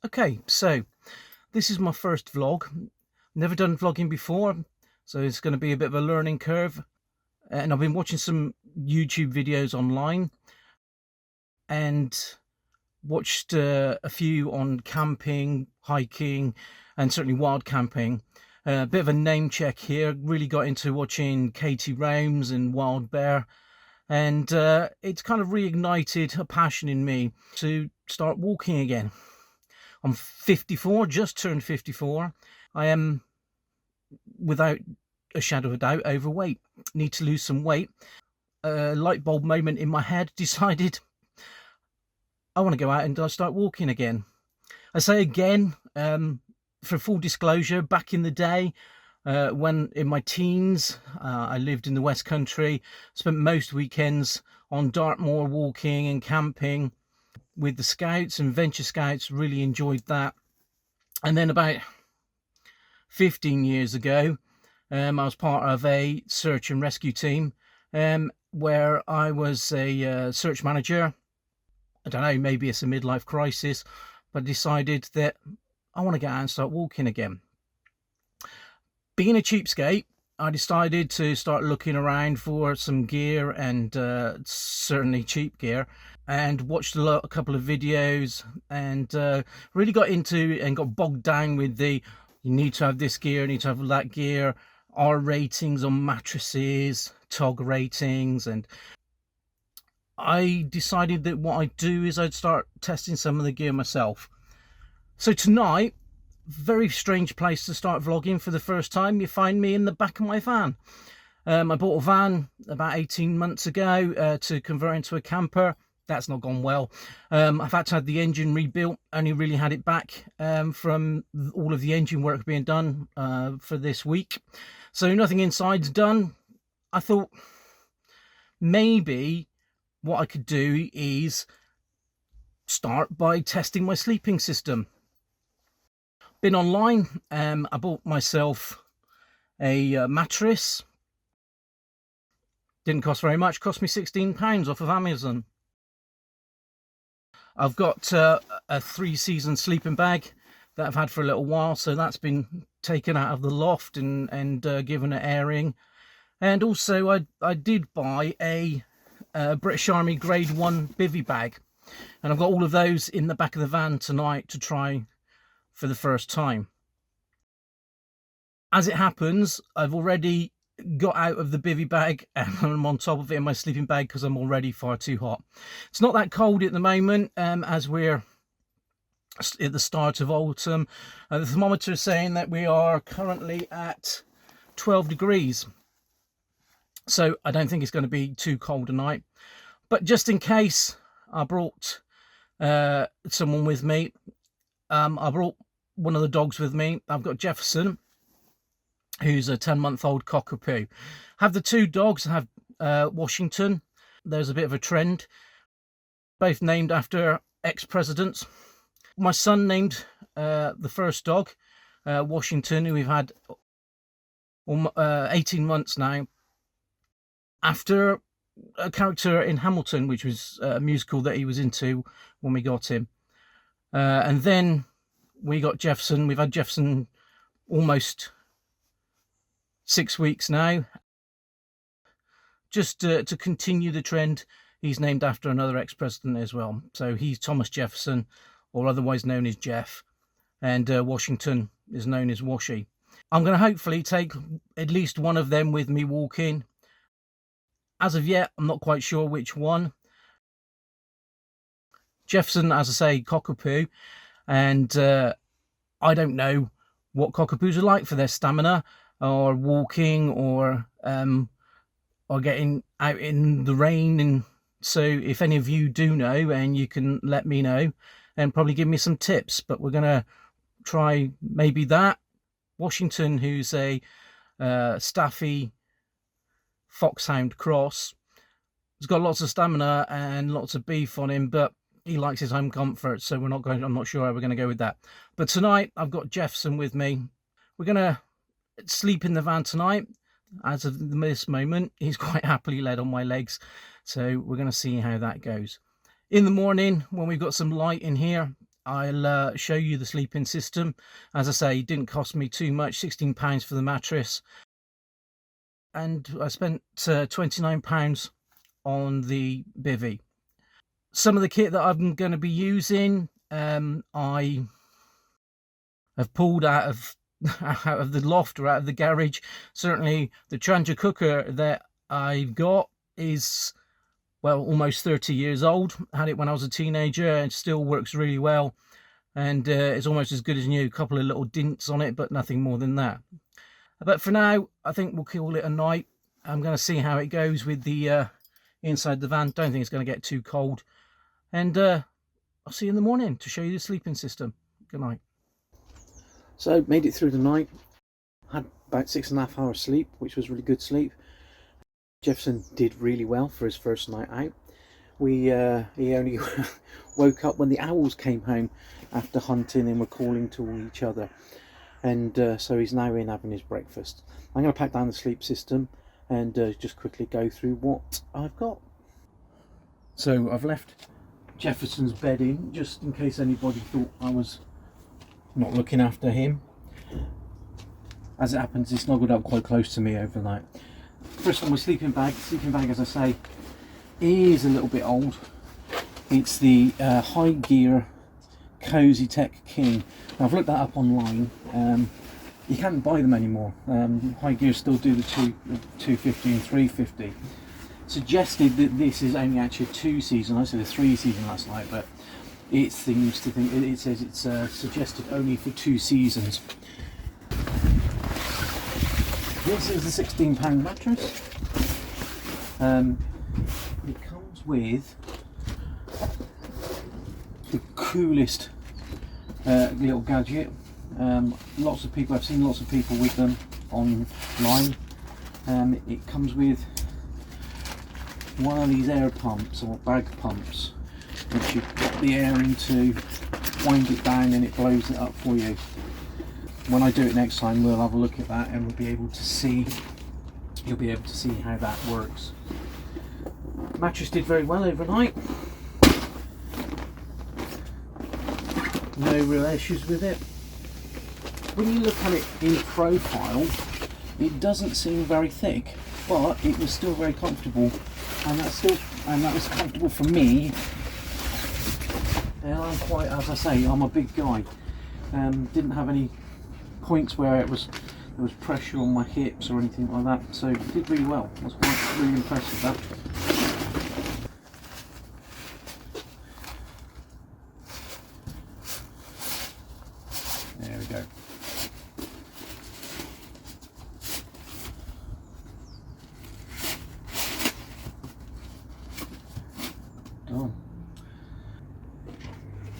Okay, so this is my first vlog. Never done vlogging before, so it's going to be a bit of a learning curve. And I've been watching some YouTube videos online and watched a few on camping, hiking, and certainly wild camping. A bit of a name check here. Really got into watching Katie Roams and Wild Bear, and it's kind of reignited a passion in me to start walking again. I'm 54, just turned 54. I am, without a shadow of a doubt, overweight. Need to lose some weight. A light bulb moment in my head, decided I want to go out and start walking again. I say again, for full disclosure, back in the day, when in my teens, I lived in the West Country, spent most weekends on Dartmoor walking and camping with the Scouts and Venture Scouts. Really enjoyed that. And then about 15 years ago, I was part of a search and rescue team where I was a search manager. I don't know, maybe it's a midlife crisis, but I decided that I want to get out and start walking again. Being a cheapskate, I decided to start looking around for some gear, and certainly cheap gear, and watched a couple of videos, and really got into and got bogged down with you need to have this gear, you need to have that gear, R ratings on mattresses, TOG ratings, and I decided that what I'd do is I'd start testing some of the gear myself. So tonight, very strange place to start vlogging for the first time. You find me in the back of my van. I bought a van about 18 months ago to convert into a camper. That's not gone well. I've had to have the engine rebuilt. Only really had it back from all of the engine work being done for this week. So nothing inside's done. I thought maybe what I could do is start by testing my sleeping system. Been online. I bought myself a mattress. Didn't cost very much. Cost me £16 off of Amazon. I've got a 3-season sleeping bag that I've had for a little while, so that's been taken out of the loft and given an airing. And also I did buy a British Army Grade 1 bivvy bag, and I've got all of those in the back of the van tonight to try for the first time. As it happens, I've already got out of the bivvy bag and I'm on top of it in my sleeping bag because I'm already far too hot. It's not that cold at the moment, as we're at the start of autumn. The thermometer is saying that we are currently at 12 degrees. So I don't think it's going to be too cold tonight. But just in case, I brought someone with me. I brought one of the dogs with me. I've got Jefferson, who's a 10-month-old cockapoo. Have the two dogs, have Washington. There's a bit of a trend. Both named after ex-presidents. My son named the first dog, Washington, who we've had 18 months now, after a character in Hamilton, which was a musical that he was into when we got him. And then we got Jefferson. We've had Jefferson almost 6 weeks now. Just to continue the trend, he's named after another ex-president as well. So he's Thomas Jefferson, or otherwise known as Jeff, and Washington is known as Washy. I'm going to hopefully take at least one of them with me walking. As of yet, I'm not quite sure which one. Jefferson, as I say, cockapoo, and I don't know what cockapoos are like for their stamina, or walking, or getting out in the rain. And so if any of you do know, and you can let me know and probably give me some tips, but we're going to try maybe that. Washington, who's a staffy foxhound cross, has got lots of stamina and lots of beef on him, but he likes his home comfort, so I'm not sure how we're going to go with that. But tonight I've got Jefferson with me. We're going to sleep in the van tonight. As of this moment, he's quite happily led on my legs, so we're going to see how that goes. In the morning, when we've got some light in here, I'll show you the sleeping system. As I say, it didn't cost me too much, £16 for the mattress, and I spent £29 on the bivvy. Some of the kit that I'm going to be using, I have pulled out of out of the loft or out of the garage. Certainly the Trangia cooker that I've got is, well, almost 30 years old. I had it when I was a teenager and still works really well, and it's almost as good as new. A couple of little dints on it, but nothing more than that. But for now, I think we'll call it a night. I'm going to see how it goes with the inside the van. Don't think it's going to get too cold, and I'll see you in the morning to show you the sleeping system. Good night. So made it through the night, had about 6.5 hours sleep, which was really good sleep. Jefferson did really well for his first night out. He only woke up when the owls came home after hunting and were calling to each other, and so he's now in having his breakfast. I'm going to pack down the sleep system and just quickly go through what I've got. So I've left Jefferson's bed in just in case anybody thought I was not looking after him. As it happens, he snuggled up quite close to me overnight. First on my sleeping bag. Sleeping bag, as I say, is a little bit old. It's the High Gear Cozy Tech King. Now, I've looked that up online. You can't buy them anymore. High Gear still do the 250 and 350. Suggested that this is only actually a 2-season. I said a 3-season last night, but it seems to think it says it's suggested only for 2 seasons. This is a £16 mattress. It comes with the coolest little gadget. Lots of people, I've seen lots of people with them online. It comes with one of these air pumps or bag pumps, which you put the air into, wind it down, and it blows it up for you. When I do it next time, we'll have a look at that and we'll be able to see, you'll be able to see how that works. Mattress did very well overnight. No real issues with it. When you look at it in profile, it doesn't seem very thick, but it was still very comfortable, and that was comfortable for me. And I'm quite, as I say, I'm a big guy. Didn't have any points where there was pressure on my hips or anything like that, so it did really well. I was quite really impressed with that. There we go. Done.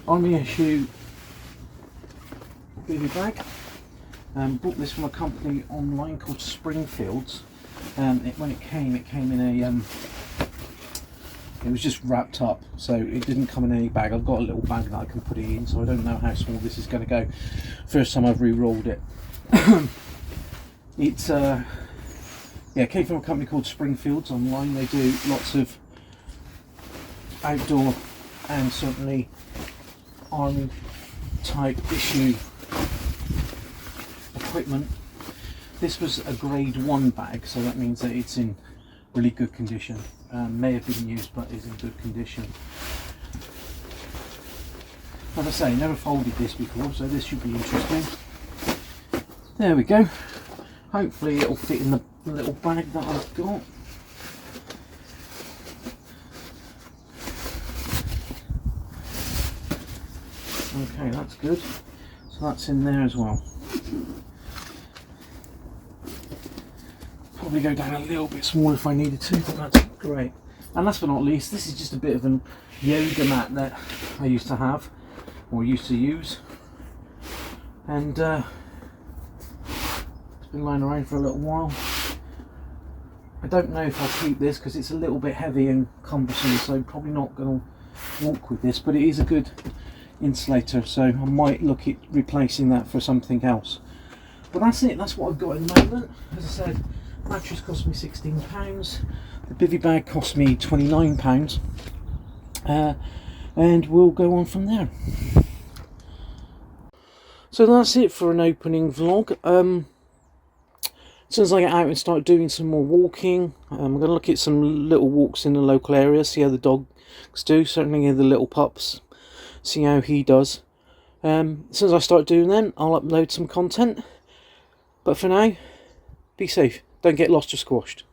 On the issue baby bag. Bought this from a company online called Springfield's. When it came in a it was just wrapped up, so it didn't come in any bag. I've got a little bag that I can put it in, so I don't know how small this is going to go. First time I've re-rolled it. It's it came from a company called Springfield's online. They do lots of outdoor and certainly army type issue equipment. This was a grade 1 bag, so that means that it's in really good condition. May have been used, but is in good condition. As I say, never folded this before, so this should be interesting. There we go. Hopefully it'll fit in the little bag that I've got. Okay, that's good. So that's in there as well. Probably go down a little bit smaller if I needed to, but that's great. And last but not least, this is just a bit of a yoga mat that I used to have, or used to use. And it's been lying around for a little while. I don't know if I'll keep this because it's a little bit heavy and cumbersome, so probably not going to walk with this, but it is a good insulator, so I might look at replacing that for something else. But that's it, that's what I've got at the moment. As I said, mattress cost me £16, the bivvy bag cost me £29, and we'll go on from there. So that's it for an opening vlog. As soon as I get out and start doing some more walking, I'm going to look at some little walks in the local area, see how the dogs do, certainly the little pups, see how he does. As soon as I start doing that, I'll upload some content. But for now, be safe, don't get lost or squashed.